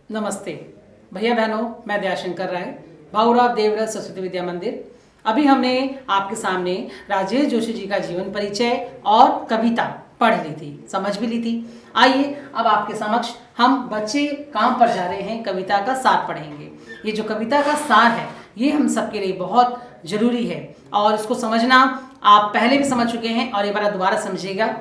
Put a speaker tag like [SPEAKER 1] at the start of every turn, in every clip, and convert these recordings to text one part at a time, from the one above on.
[SPEAKER 1] नमस्ते भैया बहनों, मैं दयाशंकर राय, भाऊराव देवव्रत सरस्वती विद्या मंदिर। अभी हमने आपके सामने राजेश जोशी जी का जीवन परिचय और कविता पढ़ ली थी, समझ भी ली थी। आइए अब आपके समक्ष हम बच्चे काम पर जा रहे हैं कविता का सार पढ़ेंगे। ये जो कविता का सार है ये हम सबके लिए बहुत जरूरी है और इसको समझना आप पहले भी समझ चुके हैं और एक बार दोबारा समझिएगा।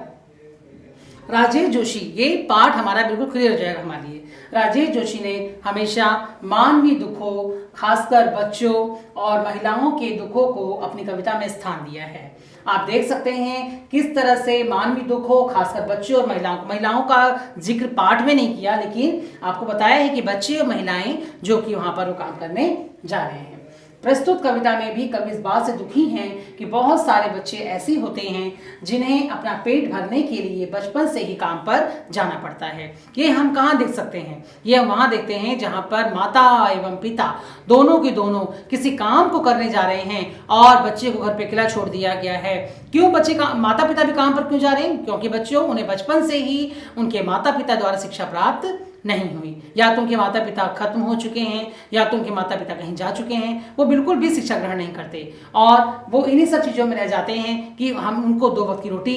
[SPEAKER 1] राजेश जोशी, ये पाठ हमारा बिल्कुल क्लियर हो जाएगा हमारे लिए। राजेश जोशी ने हमेशा मानवीय दुखों, खासकर बच्चों और महिलाओं के दुखों को अपनी कविता में स्थान दिया है। आप देख सकते हैं किस तरह से मानवीय दुखों, खासकर बच्चों और महिलाओं का जिक्र पाठ में नहीं किया, लेकिन आपको बताया है कि बच्चे और महिलाएं जो कि वहां पर वो काम करने जा रहे हैं। प्रस्तुत कविता में भी कवि इस बात से दुखी हैं कि बहुत सारे बच्चे ऐसे होते हैं जिन्हें अपना पेट भरने के लिए बचपन से ही काम पर जाना पड़ता है। ये हम कहाँ देख सकते हैं? ये हम वहाँ देखते हैं जहाँ पर माता एवं पिता दोनों के दोनों किसी काम को करने जा रहे हैं और बच्चे को घर पे अकेला छोड़ दिया गया है। क्यों बच्चे का माता पिता भी काम पर क्यों जा रहे हैं? क्योंकि बच्चों उन्हें बचपन से ही उनके माता पिता द्वारा शिक्षा प्राप्त नहीं हुई। या तो उनके माता पिता खत्म हो चुके हैं या तो उनके माता पिता कहीं जा चुके हैं, वो बिल्कुल भी शिक्षा ग्रहण नहीं करते और वो इन्हीं सब चीज़ों में रह जाते हैं कि हम उनको 2 वक्त की रोटी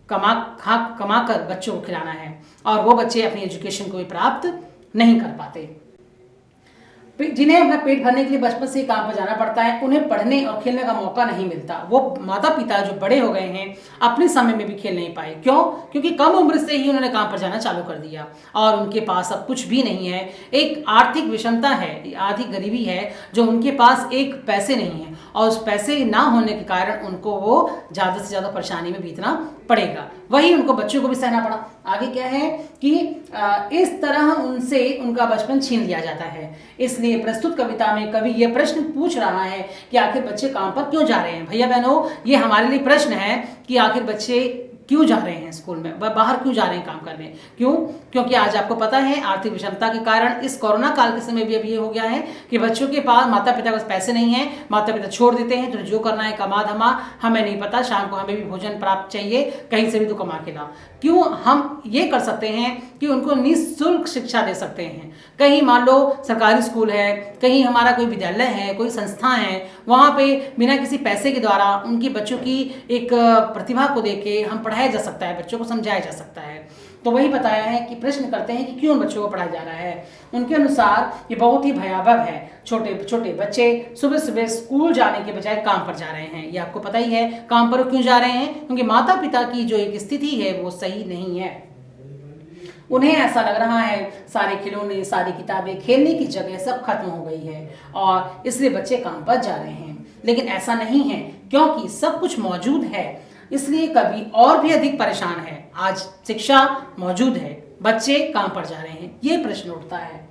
[SPEAKER 1] कमा कर बच्चों को खिलाना है और वो बच्चे अपनी एजुकेशन को भी प्राप्त नहीं कर पाते। जिन्हें अपना पेट भरने के लिए बचपन से ही काम पर जाना पड़ता है, उन्हें पढ़ने और खेलने का मौका नहीं मिलता। वो माता पिता जो बड़े हो गए हैं अपने समय में भी खेल नहीं पाए। क्यों? क्योंकि कम उम्र से ही उन्होंने काम पर जाना चालू कर दिया और उनके पास अब कुछ भी नहीं है। एक आर्थिक विषमता है, आर्थिक गरीबी है जो उनके पास एक पैसे नहीं है और उस पैसे ना होने के कारण उनको वो ज़्यादा से ज़्यादा परेशानी में बीतना पड़ेगा। वही उनको बच्चों को भी सहना पड़ा। आगे क्या है कि इस तरह उनसे उनका बचपन छीन लिया जाता है। इसलिए प्रस्तुत कविता में कवि यह प्रश्न पूछ रहा है कि आखिर बच्चे काम पर क्यों जा रहे हैं। भैया बहनों, ये हमारे लिए प्रश्न है कि आखिर बच्चे क्यों जा रहे हैं स्कूल में, बाहर क्यों जा रहे हैं काम करने। क्यों? क्योंकि आज आपको पता है आर्थिक विषमता के कारण इस कोरोना काल के समय भी अब ये हो गया है कि बच्चों के पास माता पिता के पास पैसे नहीं है, माता पिता छोड़ देते हैं तो जो करना है कमा धमा, हमें नहीं पता, शाम को हमें भी भोजन प्राप्त चाहिए, कहीं से भी तो कमा के ला। क्यों हम ये कर सकते हैं कि उनको निःशुल्क शिक्षा दे सकते हैं। कहीं मान लो सरकारी स्कूल है, कहीं हमारा कोई विद्यालय है, कोई संस्था है, वहाँ पे बिना किसी पैसे के द्वारा उनकी बच्चों की एक प्रतिभा को देख के हम पढ़ाया जा सकता है, बच्चों को समझाया जा सकता है। तो वही बताया है कि प्रश्न करते हैं कि क्यों बच्चों को पढ़ाया जा रहा है। उनके अनुसार ये बहुत ही भयावह है। छोटे छोटे बच्चे सुबह सुबह स्कूल जाने के बजाय काम पर जा रहे हैं। ये आपको पता ही है काम पर क्यों जा रहे हैं, क्योंकि माता पिता की जो एक स्थिति है वो सही नहीं है। उन्हें ऐसा लग रहा है सारे खिलौने, सारी किताबें, खेलने की जगह सब खत्म हो गई है और इसलिए बच्चे काम पर जा रहे हैं। लेकिन ऐसा नहीं है, क्योंकि सब कुछ मौजूद है इसलिए कवि और भी अधिक परेशान है। आज शिक्षा मौजूद है, बच्चे काम पर जा रहे हैं, ये प्रश्न उठता है।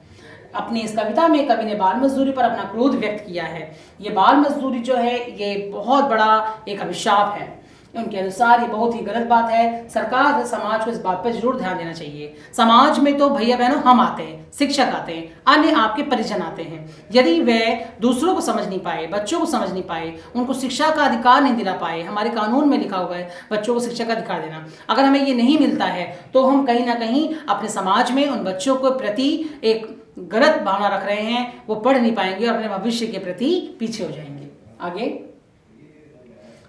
[SPEAKER 1] अपनी इस कविता में कवि ने बाल मजदूरी पर अपना क्रोध व्यक्त किया है। ये बाल मजदूरी जो है ये बहुत बड़ा एक अभिशाप है। उनके अनुसार ये बहुत ही गलत बात है। सरकार और समाज को इस बात पर जरूर ध्यान देना चाहिए। समाज में तो भैया बहनों हम आते हैं, शिक्षक आते हैं, अन्य आपके परिजन आते हैं। यदि वे दूसरों को समझ नहीं पाए, बच्चों को समझ नहीं पाए, उनको शिक्षा का अधिकार नहीं दिला पाए, हमारे कानून में लिखा हुआ है बच्चों को शिक्षा का अधिकार देना, अगर हमें ये नहीं मिलता है तो हम कहीं ना कहीं अपने समाज में उन बच्चों के प्रति एक गलत भावना रख रहे हैं। वो पढ़ नहीं पाएंगे और अपने भविष्य के प्रति पीछे हो जाएंगे। आगे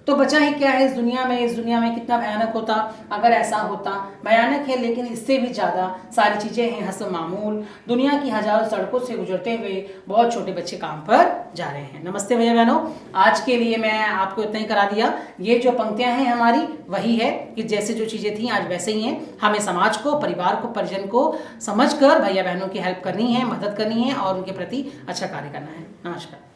[SPEAKER 1] तो बचा ही क्या है इस दुनिया में कितना भयानक होता अगर ऐसा होता। भयानक है लेकिन इससे भी ज़्यादा सारी चीज़ें हैं हंस मामूल। दुनिया की हजारों सड़कों से गुजरते हुए बहुत छोटे बच्चे काम पर जा रहे हैं। नमस्ते भैया बहनों, आज के लिए मैं आपको इतना ही करा दिया। ये जो पंक्तियां हैं हमारी वही है कि जैसे जो चीज़ें थी आज वैसे ही हैं। हमें समाज को, परिवार को, परिजन को समझ कर भैया बहनों की हेल्प करनी है, मदद करनी है और उनके प्रति अच्छा कार्य करना है। नमस्कार।